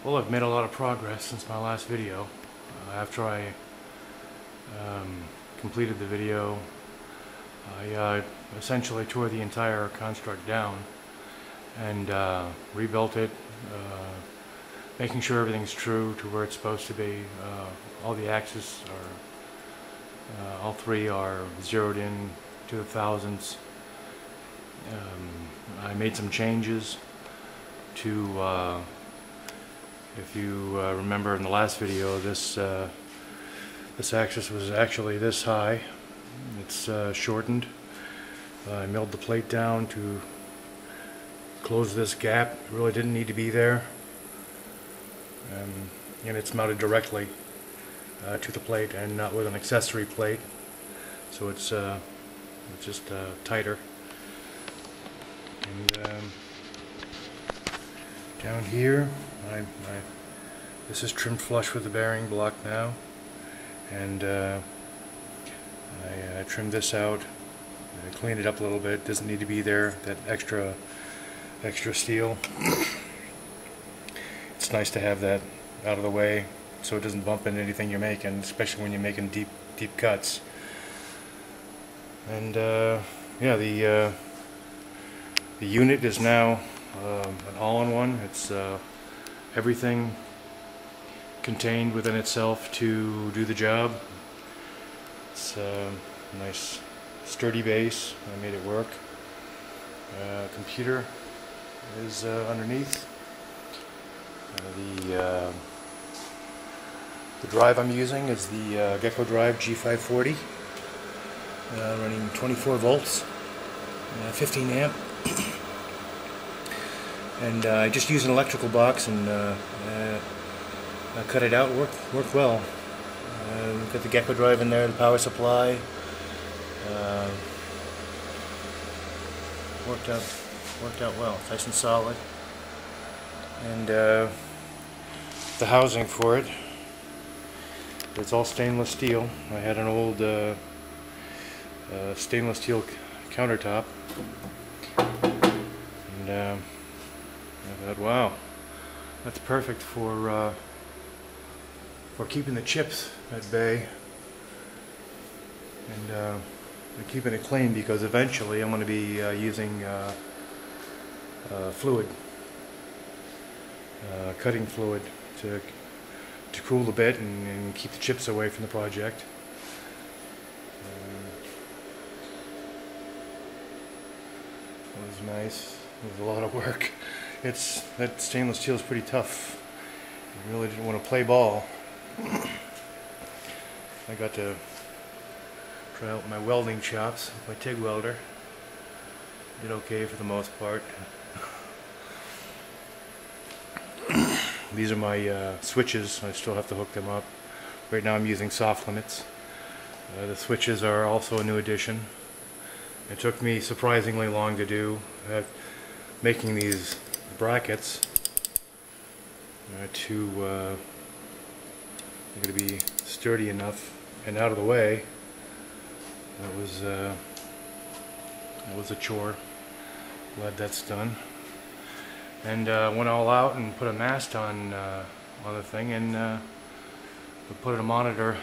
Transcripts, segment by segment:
Well, I've made a lot of progress since my last video. After I completed the video, I essentially tore the entire construct down and rebuilt it, making sure everything's true to where it's supposed to be. All the axes are, all three are zeroed in to the thousandths. I made some changes to, if you remember in the last video, this axis was actually this high. It's shortened. I milled the plate down to close this gap. It really didn't need to be there. And it's mounted directly to the plate and not with an accessory plate. So it's just tighter. And down here, this is trimmed flush with the bearing block now, and I trimmed this out. I cleaned it up a little bit. Doesn't need to be there. That extra steel. It's nice to have that out of the way so it doesn't bump into anything you're making, especially when you're making deep cuts. And yeah, the unit is now an all-in-one. It's everything contained within itself to do the job. It's a nice sturdy base. I made it work. Computer is underneath. The drive I'm using is the Gecko Drive G540, running 24 volts, 15 amp. And I just used an electrical box and I cut it out. Worked well. Got the Gecko Drive in there, the power supply. Worked out well. Nice and solid. And the housing for it, it's all stainless steel. I had an old stainless steel countertop, and I thought, wow, that's perfect for keeping the chips at bay and keeping it clean, because eventually I'm going to be using fluid, cutting fluid to cool the bit and keep the chips away from the project. It was nice. It was a lot of work. That stainless steel is pretty tough. I really didn't want to play ball. I got to try out my welding chops with my TIG welder. Did okay for the most part. These are my switches. I still have to hook them up. Right now I'm using soft limits. The switches are also a new addition. It took me surprisingly long to do. Making these brackets they're going to be sturdy enough and out of the way. That was a chore. Glad that's done. And went all out and put a mast on the thing, and put a monitor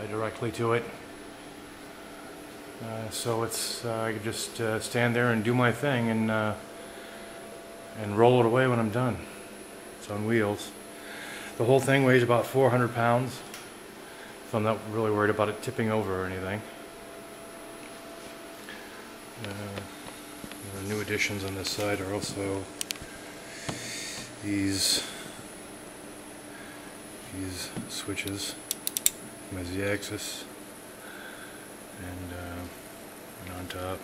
directly to it. So it's I could just stand there and do my thing and roll it away when I'm done. It's on wheels. The whole thing weighs about 400 pounds, so I'm not really worried about it tipping over or anything. The new additions on this side are also these switches, my Z-axis, and on top,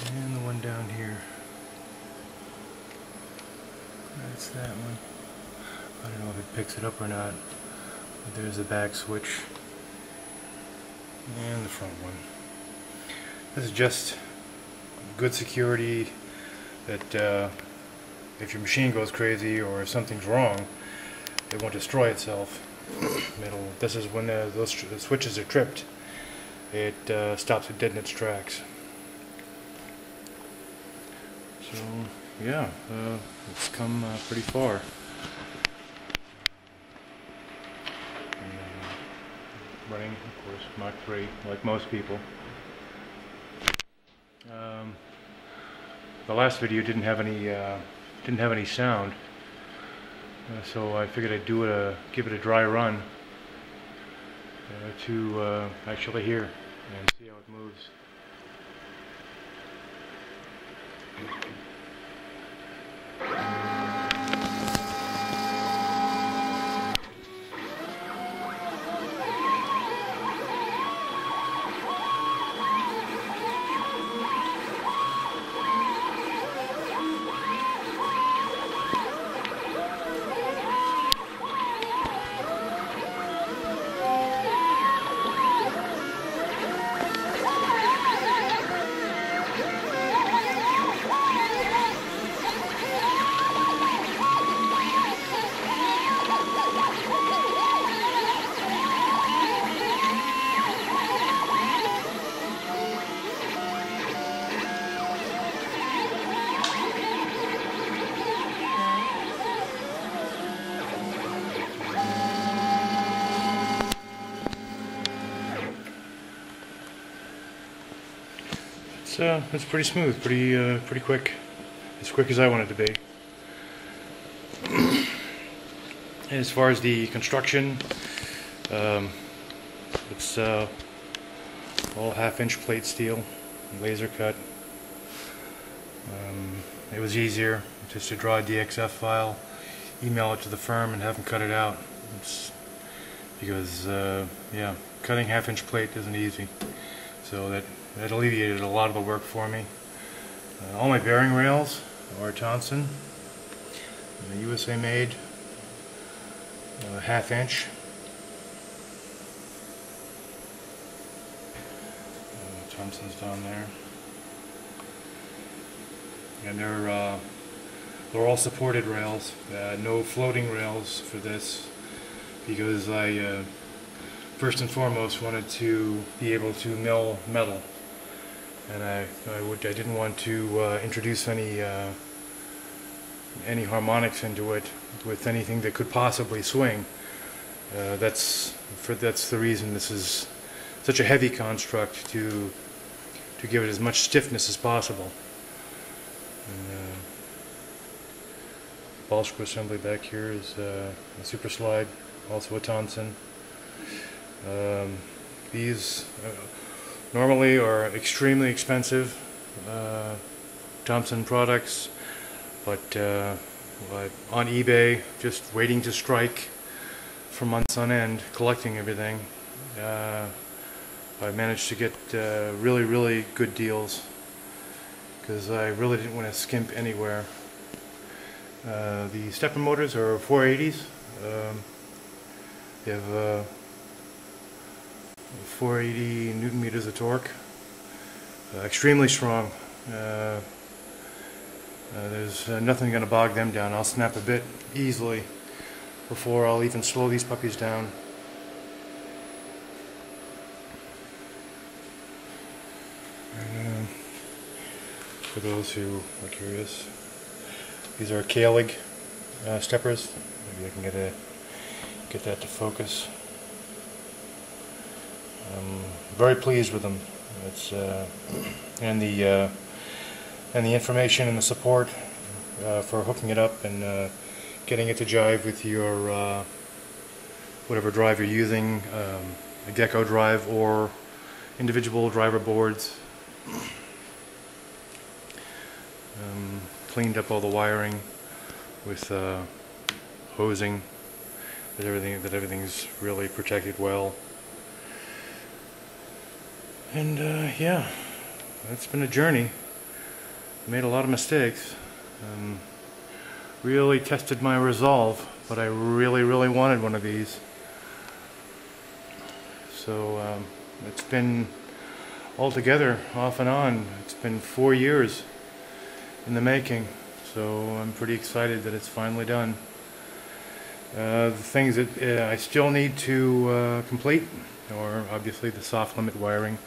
and the one down here. That's that one. I don't know if it picks it up or not, but there's the back switch and the front one. This is just good security that if your machine goes crazy or if something's wrong, it won't destroy itself. This is when those switches are tripped, it stops it dead in its tracks. So yeah, it's come pretty far. Running, of course, Mach 3, like most people. The last video didn't have any sound, so I figured I'd give it a dry run to actually hear and see how it moves. It's pretty smooth, pretty quick, as quick as I want it to be. And as far as the construction, it's all half-inch plate steel, laser cut. It was easier just to draw a DXF file, email it to the firm, and have them cut it out. It's because yeah, cutting half-inch plate isn't easy, so that alleviated a lot of the work for me. All my bearing rails are Thompson, USA made, half-inch. Thompson's down there, and they're all supported rails. No floating rails for this, because I first and foremost wanted to be able to mill metal. And I didn't want to introduce any harmonics into it with anything that could possibly swing. That's the reason this is such a heavy construct, to give it as much stiffness as possible. And, ball screw assembly back here is a super slide, also a Thompson. These normally are extremely expensive Thompson products, but on eBay, just waiting to strike for months on end, collecting everything, I managed to get really good deals, because I really didn't want to skimp anywhere. The stepper motors are 480s. They have 480 Newton meters of torque. Extremely strong. There's nothing going to bog them down. I'll snap a bit easily before I'll even slow these puppies down. And, for those who are curious, these are Kalig steppers. Maybe I can get that to focus. I'm very pleased with them. It's and the information and the support for hooking it up and getting it to jive with your whatever drive you're using, a Gecko drive or individual driver boards. Cleaned up all the wiring with hosing, that everything's really protected well. And yeah, it's been a journey. Made a lot of mistakes. Really tested my resolve, but I really wanted one of these. So it's been altogether, off and on, it's been 4 years in the making. So I'm pretty excited that it's finally done. The things that I still need to complete are obviously the soft limit wiring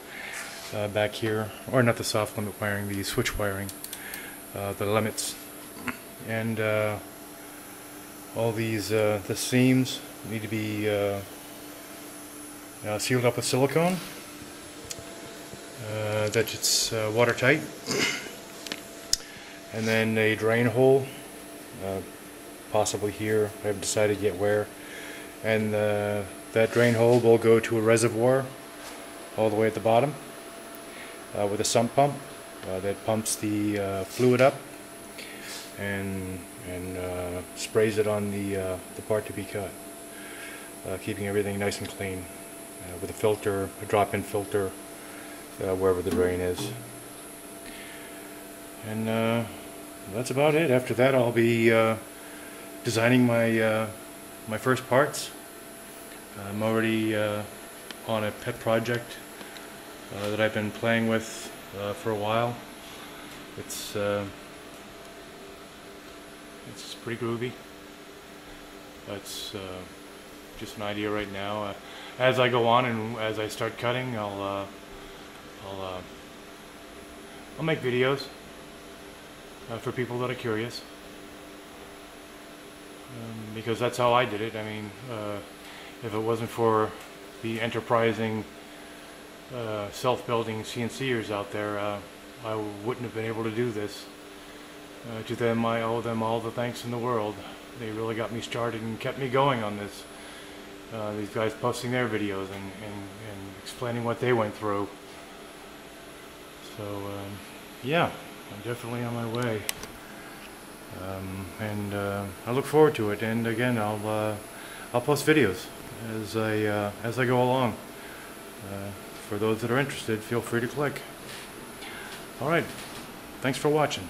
back here, or not the soft limit wiring, the switch wiring, the limits and all these the seams need to be sealed up with silicone that it's watertight, and then a drain hole, possibly here. I haven't decided yet where, and that drain hole will go to a reservoir all the way at the bottom with a sump pump that pumps the fluid up and sprays it on the part to be cut, keeping everything nice and clean with a filter, a drop-in filter, wherever the drain is. And that's about it. After that, I'll be designing my first parts. I'm already on a pet project that I've been playing with for a while. It's pretty groovy. It's just an idea right now. As I go on and as I start cutting, I'll make videos for people that are curious, because that's how I did it. I mean, if it wasn't for the enterprising self-building CNCers out there, I wouldn't have been able to do this. To them, I owe them all the thanks in the world. They really got me started and kept me going on this. These guys posting their videos and explaining what they went through. So yeah, I'm definitely on my way, and I look forward to it. And again, I'll post videos as I go along. For those that are interested, feel free to click. All right, thanks for watching.